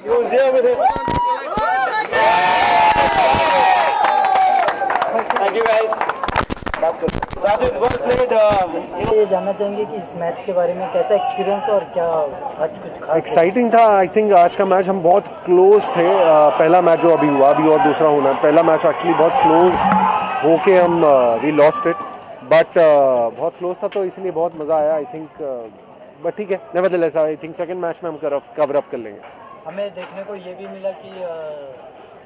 He was here with his son. Thank you guys. Sajid, well played. ये जानना चाहेंगे कि इस मैच के बारे में कैसा एक्सपीरियंस और क्या आज कुछ खास एक्साइटिंग था। आई थिंक आज का मैच हम बहुत क्लोज थे। पहला मैच जो अभी हुआ, अभी और दूसरा होना है। पहला मैच एक्चुअली बहुत क्लोज होके हम वी लॉस्ट इट, बट बहुत क्लोज था तो इसलिए बहुत मज़ा आया। आई थिंक बट ठीक है, nevertheless I think second match में हम कवर अप कर लेंगे। हमें देखने को ये भी मिला कि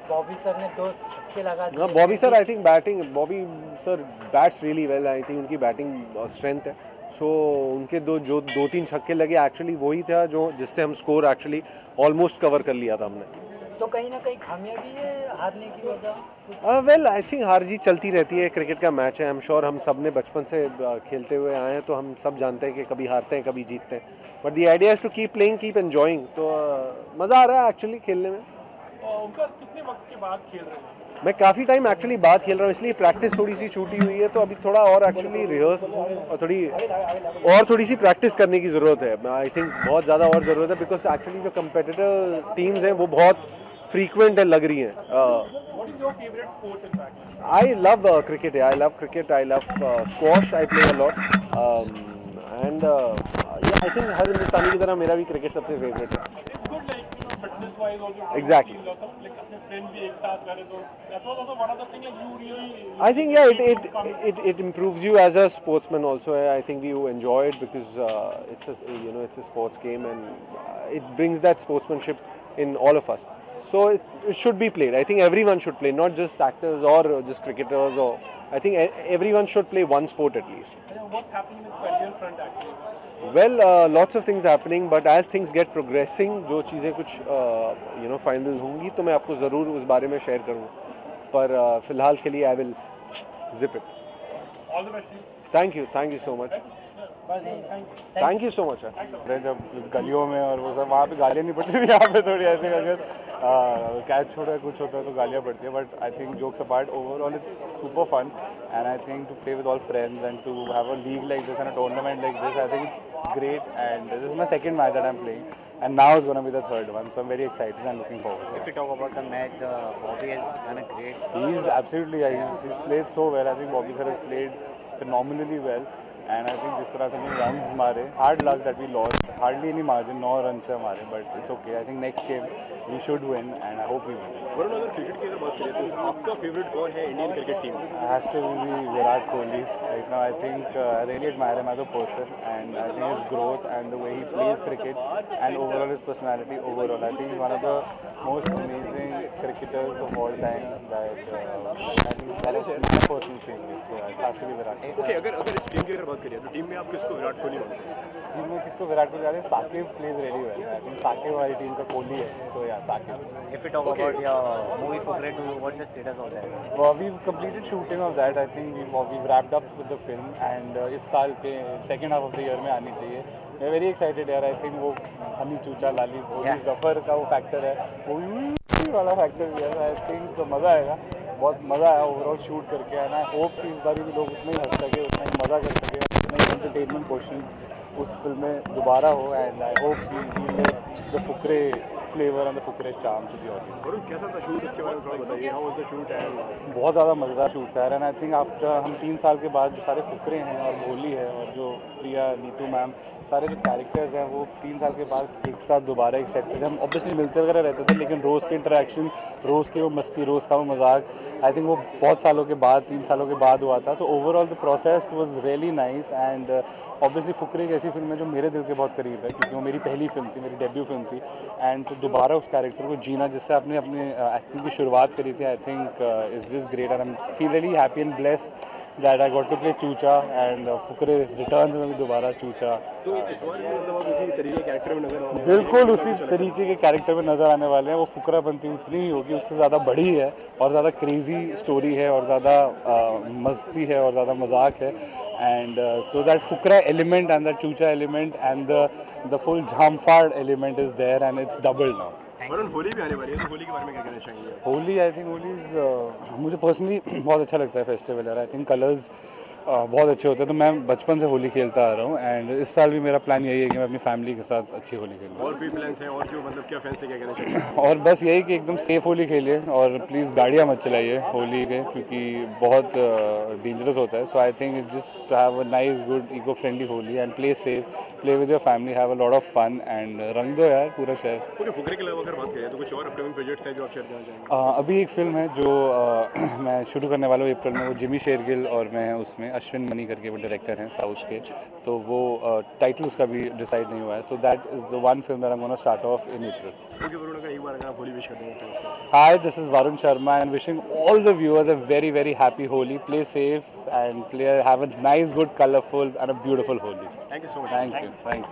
बॉबी सर ने 2 छक्के लगा दिए। Bobby sir I think batting, Bobby sir bats really well. I think उनकी बैटिंग स्ट्रेंथ है। सो उनके 2-3 छक्के लगे एक्चुअली वही था जो जिससे हम स्कोर एक्चुअली ऑलमोस्ट कवर कर लिया था हमने। तो कहीं ना कहीं खामियां भी है हारने की वजह। वेल आई थिंक हार जीत चलती रहती है, क्रिकेट का मैच है। आई एम श्योर हम सब ने बचपन से खेलते हुए आए हैं तो हम सब जानते हैं कि कभी हारते हैं कभी जीतते हैं, but the idea is to keep playing, keep enjoying. तो मज़ा आ रहा है एक्चुअली खेलने में। उनका कितने वक्त के बाद खेल रहे हैं? मैं काफ़ी टाइम एक्चुअली बाद खेल रहा हूँ, इसलिए प्रैक्टिस थोड़ी सी छूटी हुई है। तो अभी थोड़ा और एक्चुअली रिहर्स और थोड़ी सी प्रैक्टिस करने की ज़रूरत है। आई थिंक बहुत ज़्यादा और ज़रूरत है, बिकॉज एक्चुअली जो कंपेटिटिव टीम्स हैं वो बहुत फ्रीक्वेंट लग रही हैं। I love cricket, I love cricket, I love squash, I play a lot and I think हर हिंदुस्तानी की तरह मेरा भी क्रिकेट सबसे फेवरेट है। Exactly. I think it improves you as a sportsman also. I think you enjoy it because it's a sports game and it brings that sportsmanship in all of us. So it should be played. I think everyone should play, not just actors or just cricketers. Or I think everyone should play one sport at least. What's happening in the career front actually? Well, lots of things happening, but as things get progressing, जो चीज़ें कुछ final होंगी तो मैं आपको ज़रूर उस बारे में शेयर करूँगा, पर फिलहाल के लिए I will zip it. All the best. Thank you so much, thank you so much. जब गलियों में और वो सब वहाँ पे गालियाँ नहीं पड़ती थी, यहाँ पे थोड़ी आई थिंक अगर कैच छोड़ा कुछ होता है तो गालियाँ पड़ती है, but I think jokes apart overall it's super fun and I think to play with all friends and to have a league like this and a tournament like this, I think it's great and this is my second match that I am playing and now it's going to be the third one, so I'm very excited and looking forward. If we talk about the match, Bobby has done a great. He's absolutely, he's played so well. I think Bobby sir has played phenomenally well. And I think जिस तरह से हमने runs मारे, hard luck that we lost, hardly any margin, 9 runs से हमारे, but it's okay. I think next game we should win and I hope we win. Varun, अगर cricket की अगर बात करें तो आपका फेवरेट कौन है इंडियन क्रिकेट टीम में? Has to be Virat Kohli. Right now I think I really admire him as a person and I think his growth and the way he plays cricket and overall his personality overall. I think he's one of the most amazing cricketers of all time that I think that is my personal favorite. So it has to be Virat Kohli. Okay, अगर इस team की अगर बात करें तो team में आप किसको विराट कोहली मानते हैं? टीम में किसको विराट कोहली जाते हैं? Saqib plays really well. I think Saqib वाली टीम का कोहली है. So yeah, Saqib. If we talk about your movie Fukrey 2, what's the status of that? Well, we've completed shooting of that. I think we've wrapped up with the film and इस साल के second half of the year में आनी चाहिए. We're very excited यार. I think वो हनी चूचा लाली वो भी जफर का वो फैक्टर है, वो भी वाला फैक्टर भी है. I think मज़ा आएगा, बहुत मज़ा आया ओवरऑल शूट करके. एंड आई होप कि इस बार भी लोग उतना ही हंस सके, उतना ही मज़ा कर सके, उतना ही एंटरटेनमेंट पोर्शन उस फिल्म में दोबारा हो. एंड आई होप कि the Fukrey flavour and the Fukrey charm to the audience. Varun, कैसा था शूट? इसके बारे में थोड़ा बताइए. How was the shoot? And बहुत ज़्यादा मज़ेदार शूट था एंड आई थिंक आफ्टर हम 3 साल के बाद जो सारे फुकरे हैं और भोली है और जो प्रिया नीतू मैम सारे जो कैरेक्टर्स हैं वो 3 साल के बाद एक साथ दोबारा एक सेट पे थे. हम ऑब्वियसली मिलते वगैरह रहते थे लेकिन रोज़ के इंटरेक्शन, रोज़ की वो मस्ती, रोज़ का वो मजाक, आई थिंक वो बहुत सालों के बाद 3 सालों के बाद हुआ था. तो overall the process was really nice and obviously Fukrey एक ऐसी फिल्म है जो मेरे दिल के बहुत करीब है क्योंकि वो मेरी पहली फिल्म थी, मेरी डेब्यू फिल्म थी. एंड तो दोबारा उस कैरेक्टर को जीना जिससे आपने अपनी एक्टिंग की शुरुआत करी थी, I think is just great and I feel really happy and blessed that I got to play चूचा and Fukrey return में भी दोबारा चूचा. तो इस बार भी मतलब आप उसी तरीके के कैरेक्टर में नजर आने? बिल्कुल उसी तरीके के कैरेक्टर में नज़र आने वाले हैं. वो फुकरा बनती उतनी ही होगी, उससे ज़्यादा बड़ी है और ज़्यादा क्रेजी स्टोरी है और ज़्यादा मस्ती है और ज़्यादा मजाक है. एंड सो दैट फुकरा element and that Choocha element and the full झामफाड़ element is there and it's double now. Varun, Holi भी आने वाली है तो होली के बारे में क्या कहना चाहेंगे? होली आई थिंक होली मुझे पर्सनली बहुत अच्छा लगता है फेस्टिवल यार. आई थिंक कलर्स बहुत अच्छे होते हैं। तो मैं बचपन से होली खेलता आ रहा हूँ एंड इस साल भी मेरा प्लान यही है कि मैं अपनी फैमिली के साथ अच्छी होली खेलूँ। और भी प्लान्स हैं और जो मतलब क्या फैंस से क्या कहना चाहिए? और बस यही कि एकदम सेफ होली खेलिए और प्लीज़ गाड़ियाँ मत चलाइए होली पे, क्योंकि बहुत डेंजरस होता है। So I think just have a nice good eco friendly Holi and play safe, play with your family, have a lot of fun and रंग दो यार पूरा शहर। ओके, फुकरे के अलावा अगर बात करें तो कुछ और अपकमिंग प्रोजेक्ट्स हैं जो आप शेयर करना चाहेंगे? अभी एक फ़िल्म है जो मैं शुरू करने वाला हूँ अप्रैल में, वो जिमी शेरगिल और मैं उसमें, अश्विन मनी करके वो डायरेक्टर हैं साउथ के, तो वो टाइटल उसका भी डिसाइड नहीं हुआ है। तो that is the one film that I am gonna start of in April. Okay Varun, अगर एक बार अगर आप होली विश कर देंगे फ्रेंड्स को। Hi, this is Varun Sharma and wishing all the viewers a very, very happy Holi. Play safe and have a nice, good, colorful and a beautiful Holi. Thank you so much. Thank you. Thank you.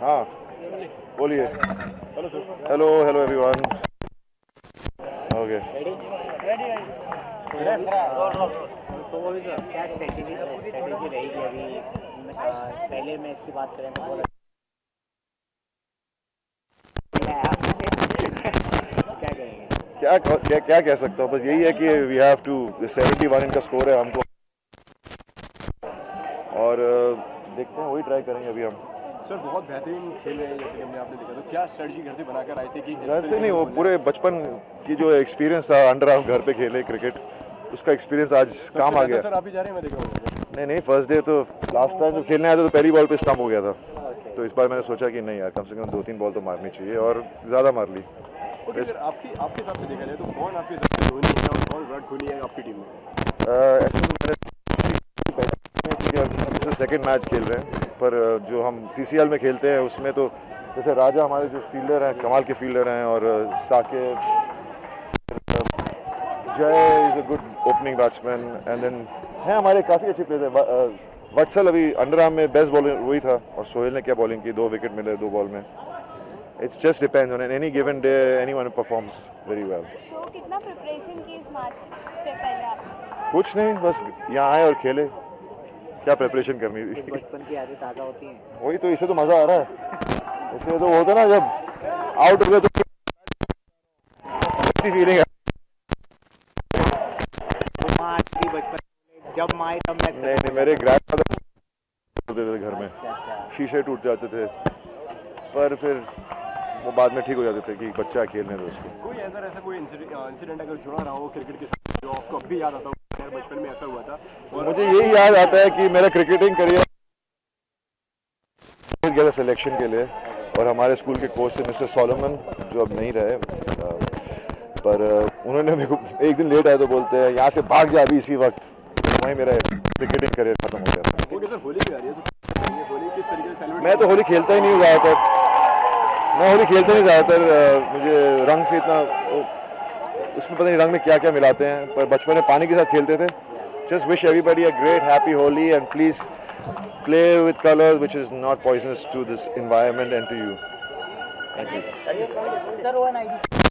हाँ बोलिए। Hello hello everyone. Okay क्या strategy रहेगी अभी? पहले match की बात करें तो क्या कह सकता हूँ, बस यही है कि वी हैव टू 71 इनका स्कोर है हमको, और देखते हैं वही ट्राई करेंगे अभी हम। सर बहुत बेहतरीन खेल रहे हैं जैसे कि हमने आपने देखा, तो क्या स्ट्रेटजी घर से बनाकर आए थे कि घर से नहीं, वो पूरे बचपन की जो एक्सपीरियंस था अंडर आर्म घर पे खेले क्रिकेट, उसका एक्सपीरियंस आज काम आ गया। सर आप ही जा रहे हैं, मैं देख रहा हूँ। नहीं फर्स्ट डे तो लास्ट टाइम जब खेलने आया था तो पहली बॉल पे स्टंप हो गया था, तो इस बार मैंने सोचा कि नहीं यार कम से कम 2-3 बॉल तो मारनी चाहिए, और ज़्यादा मार ली। ओके, अगर आपके हिसाब से देखा जाए तो कौन आपके हिसाब से धोनी है और कौन विराट कोहली है आपकी टीम में? ऐसे तो मैंने इस सेकंड मैच खेल रहे हैं, पर जो हम CCL में खेलते हैं उसमें तो जैसे राजा हमारे जो फील्डर हैं कमाल के फील्डर हैं, और साके जय is a good opening batsman and then हैं हमारे काफ़ी अच्छे प्लेयर थे। वत्सल अभी अंडर आर्म में बेस्ट बॉलर वही था, और सोहेल ने क्या बॉलिंग की, 2 विकेट मिले 2 बॉल में। It's just depends on any given day, anyone performs very well. So कितना प्रिपरेशन की इस मैच से पहले आप? कुछ नहीं, बस यहाँ आए और खेले, क्या प्रिपरेशन करनी थी। बचपन की यादें ताज़ा होती हैं। वही तो, इसे तो मज़ा आ रहा है। इससे तो होता ना, जब आउट हो गए तो फीलिंग है। माँ की बचपन जब माँ आई तब मैच नहीं, मेरे ग्रैंडफादर होते थे घर में, शीशे टूट जाते थे, पर फिर वो बाद में ठीक हो जाते थे कि बच्चा खेलने दो उसको। कोई अगर ऐसा कोई इंसिडेंट अगर जुड़ा रहा हो क्रिकेट के साथ जो आपको अब भी याद आता हो, यार बचपन में ऐसा हुआ था? और मुझे यही याद आता है कि मेरा क्रिकेटिंग करियर गया था सिलेक्शन के लिए, और हमारे स्कूल के कोच थे मिस्टर सोलोमन, जो अब नहीं रहे, पर उन्होंने मेरे को एक दिन लेट आए तो बोलते हैं यहाँ से भाग जा अभी इसी वक्त। वहीं मेरा क्रिकेटिंग करियर खत्म हो गया था। ओके सर, होली की आ रही है, तो होली किस तरीके से सेलिब्रेट? मैं तो होली खेलता ही नहीं हूँ ज़्यादातर, मुझे रंग से इतना उसमें पता नहीं रंग में क्या क्या मिलाते हैं, पर बचपन में पानी के साथ खेलते थे। Just wish everybody a great happy Holi and please play with colors which is not poisonous to this environment and to you. Thank you. Sir, one idea.